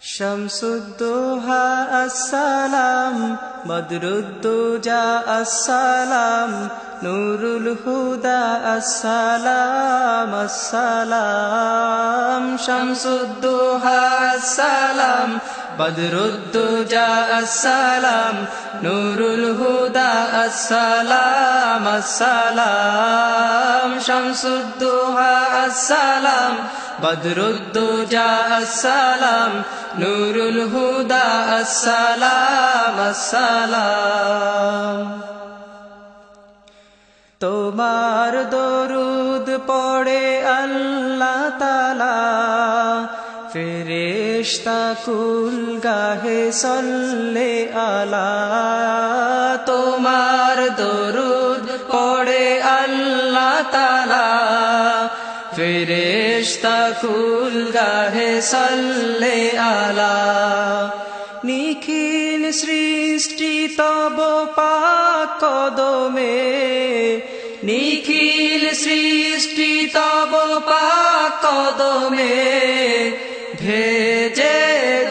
শামসুদ্দোহা আসসালাম, বদরুদ্দোজা আসসালাম, নুরুল হুদা আসসালাম আসসালাম। শামসুদ্দোহা আসসালাম, বদরুদ্দোজা আসসালাম, নুরুল হুদা আসসালাম আসসালাম। শামসুদ্দোহা আসসালাম, বদরুদ্দোজা আসসালাম, নুরুল হুদা আসসালাম আসসালাম। তোমার দরুদ পড়ে আল্লাহ তাআলা, ফেরেশতা কুল গাহে সল্লে আলা। তোমার দরুদ পড়ে আল্লাহ তাআলা, ফেরেশতা কুল গাহে সল্লে আলা। নিখিল সৃষ্টি তব পাক কদমে, নিখিল সৃষ্টি তব পাক কদমে, ভেজে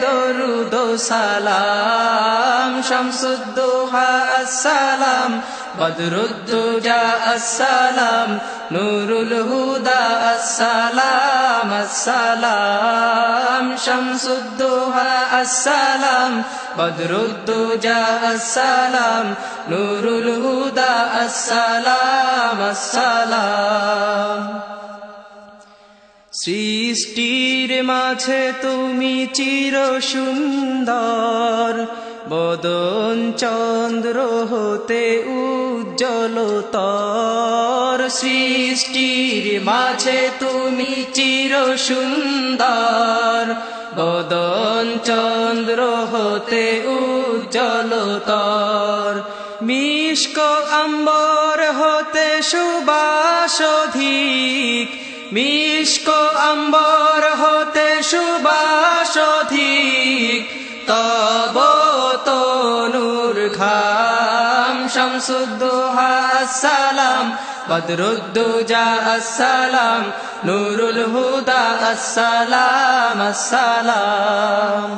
দরুদ সালাম। শামসুদ্দোহা আসসালাম, বদরুদ্দোজা আসসালাম, নুরুল হুদা আসসালাম আসসালাম। শামসুদ্দোহা আসসালাম, বদরুদ্দোজা আসসালাম, নুরুল হুদা আসসালাম আসসালাম। সৃষ্টির মাঝে তুমি চির সুন্দর, বদন চন্দ্র হতে উজ্জ্বলতর। সৃষ্টির মাঝে তুমি চির সুন্দর, বদন চন্দ্র হতে উজ্জ্বলতর। মিশক আম্বর হতে সুবাস অধিক, মিশক আম্বর হতে সুবাস অধিক, তব তনুর ঘাম। শামসুদ্দোহা আসসালাম, বদরুদ্দোজা আসসালাম, নুরুল হুদা আসসালাম আসসালাম।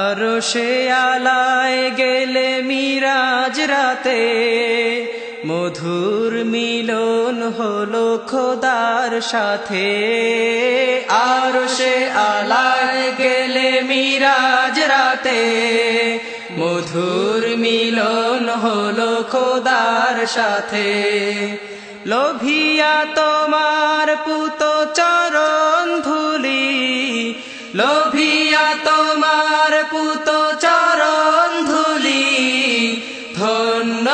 আরশে আলায় গেলে মিরাজ রাতে, মধুর মিলন হলো খোদার সাথে। আরশে আলায় গেলে মিরাজ রাতে, মধুর মিলন হলো খোদার সাথে। লোভিয়া তোমার পুত চরণ ধুলি, লোভিয়া তোমার পুত চরণ ধুলি, ধন্য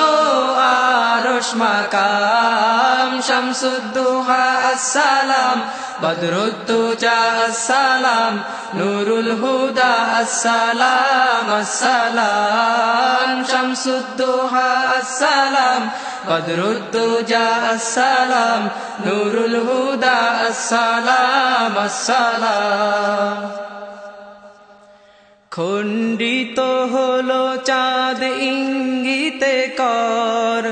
আরশ মাকাম। শামসুদ্দোহা আসসালাম, বদরুদ্দোজা আসসালাম, নুরুল হুদা আসসালাম আসসালাম। শামসুদ্দোহা আসসালাম, বদরুদ্দোজা আসসালাম, নুরুল হুদা আসসালাম আসসালাম। খণ্ডিত হলো চাঁদ ইঙ্গিতে কর,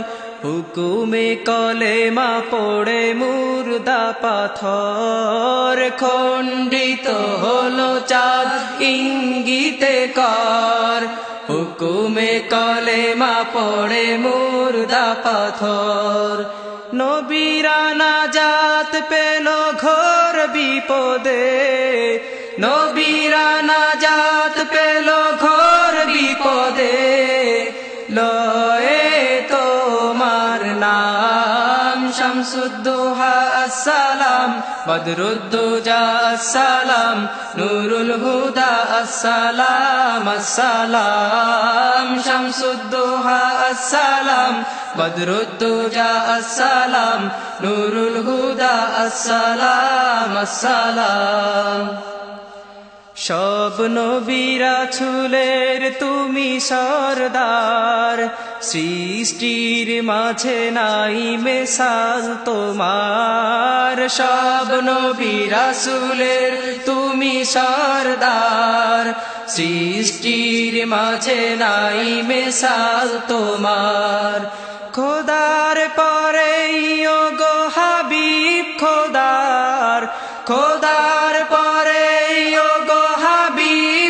হুকুমে কলেমা পড়ে মুর্দা পাথর। খণ্ডিত হলো চাঁদ ইঙ্গিতে কর, হুকুমে কলেমা পড়ে মুর্দা পাথর। নবীরা নাজাত পেল ঘোর বিপদে, নবীরা নাজাত পেল ঘোর বিপদে, লয়ে তোমার নাম। শামসুদ্দোহা আসসালাম, বদরুদ্দোজা আসসালাম, নুরুল হুদা আসসালাম আসসালাম। শামসুদ্দোহা আসসালাম, বদরুদ্দোজা আসসালাম, নুরুল হুদা আসসালাম আসসালাম। সব নবী রাসূলের তুমি সরদার, সৃষ্টির মাঝে নাই মেসাল তোমার। সব নবী রাসূলের তুমি সরদার, সৃষ্টির মাঝে নাই মেসাল তোমার। খোদার পরে গো হাবিব খোদার, খোদার পরে গো হাবিব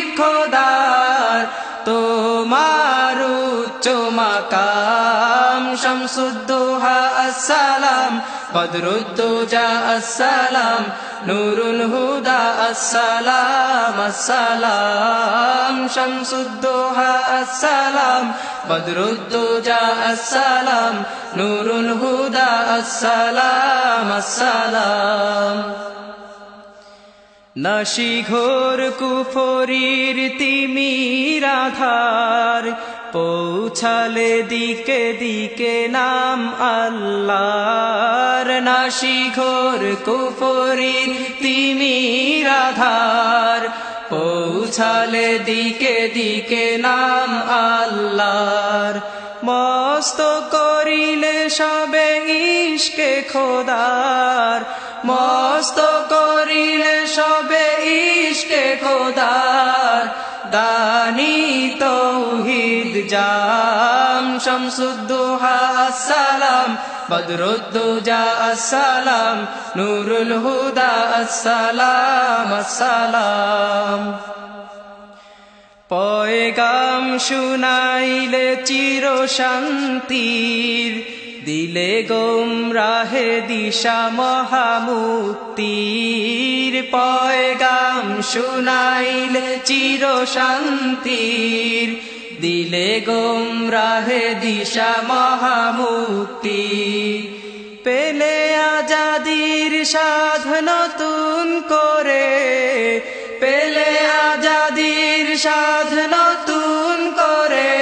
উচ্চ মাকাম শামসুদ্দোহা আসসালাম বদরুদ্দোজা আসসালাম নূরুল হুদা আসসালাম আসসালাম শামসুদ্দোহা আসসালাম বদরুদ্দোজা আসসালাম নূরুল হুদা আসসালাম আসসালাম নাশিঘোর কুফরির তিমির আধার পৌঁছালে দিকে দিকে নাম আল্লাহর নাশিঘোর কুফরির তিমির আধার পৌঁছালে দিকে দিকে নাম আল্লাহর মস্ত করিলে সবে ইশকে খোদার মস্ত করিলে সবে ইশকে খোদার দানি তৌহিদ জাম শামসুদ্দোহা আসসালাম বদরুদ্দোজা আসসালাম নূরুল হুদা আসসালাম আসসালাম পয়গাম শুনাইলে চির শান্তির দিলে গোমরাহে দিশা মহামুক্তির পয়গাম শুনাইলে চির শান্তির দিলে গোমরাহে দিশা মহামুক্তির পেলে আজাদির সাধ নতুন করে পেলে আজাদির সাধ নতুন করে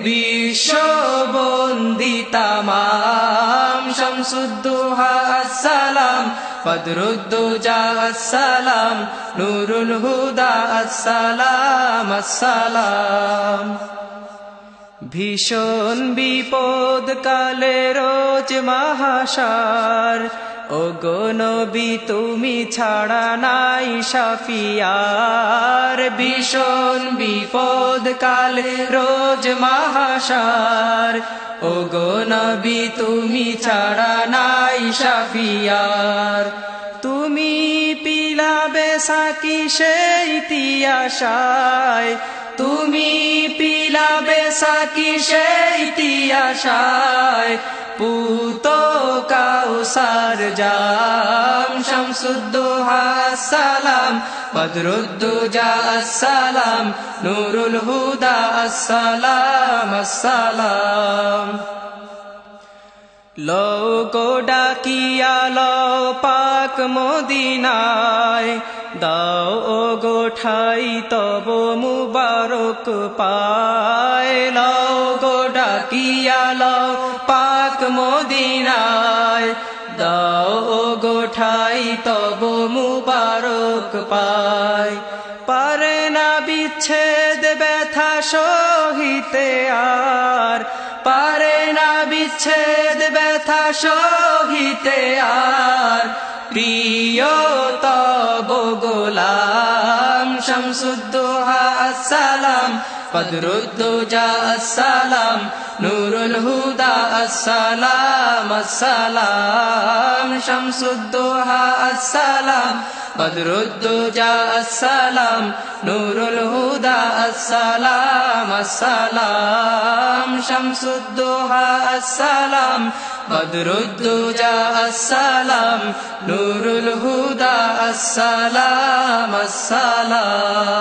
বিশ্ববন্দি তামাম শামসুদ্দোহা আসসালাম বদরুদ্দোজা আসসালাম নূরুল হুদা আসসালাম আসসালাম ভীষণ বিপদ কালে রোজ মহাশার ওগো নবী তুমি ছাড়া নাই শাফিয়ার ভীষণ বিপদ কালে রোজ মহাশার ওগো নবী তুমি ছাড়া নাই শাফিয়ার তুমি পিলাবে সাকি সেই তিয়াশায় তুমি পিলাবে সাকি সেই তিয়াশায় পুত কাউসার জাম শামসুদ্দোহা আসসালাম বদরুদ্দোজা আসসালাম নূরুল হুদা আসসালাম আসসালাম লও গো ডাকিয়া লও পাক মদিনায় দাও ও গো ঠাই তব মুবারক পায় লও গো ডাকিয়া লও পাক মদিনায় দাও ও গো ঠাই তব মুবারক পায় পারে না বিচ্ছেদ ব্যথা সহিতে আর পারে না বিচ্ছেদ ব্যথা সহিতে আর প্রিয় তব গোলাম শামসুদ্দোহা আসসালাম বদরুদ্দোজা আসসালাম নূরুল হুদা আসসালাম আসসালাম শামসুদ্দোহা আসসালাম বদরুদ্দোজা আসসালাম নূরুল হুদা আসসালাম আসসালাম শামসুদ্দোহা আসসালাম বদরুদ্দোজা আসসালাম নূরুল হুদা আসসালাম আসসালাম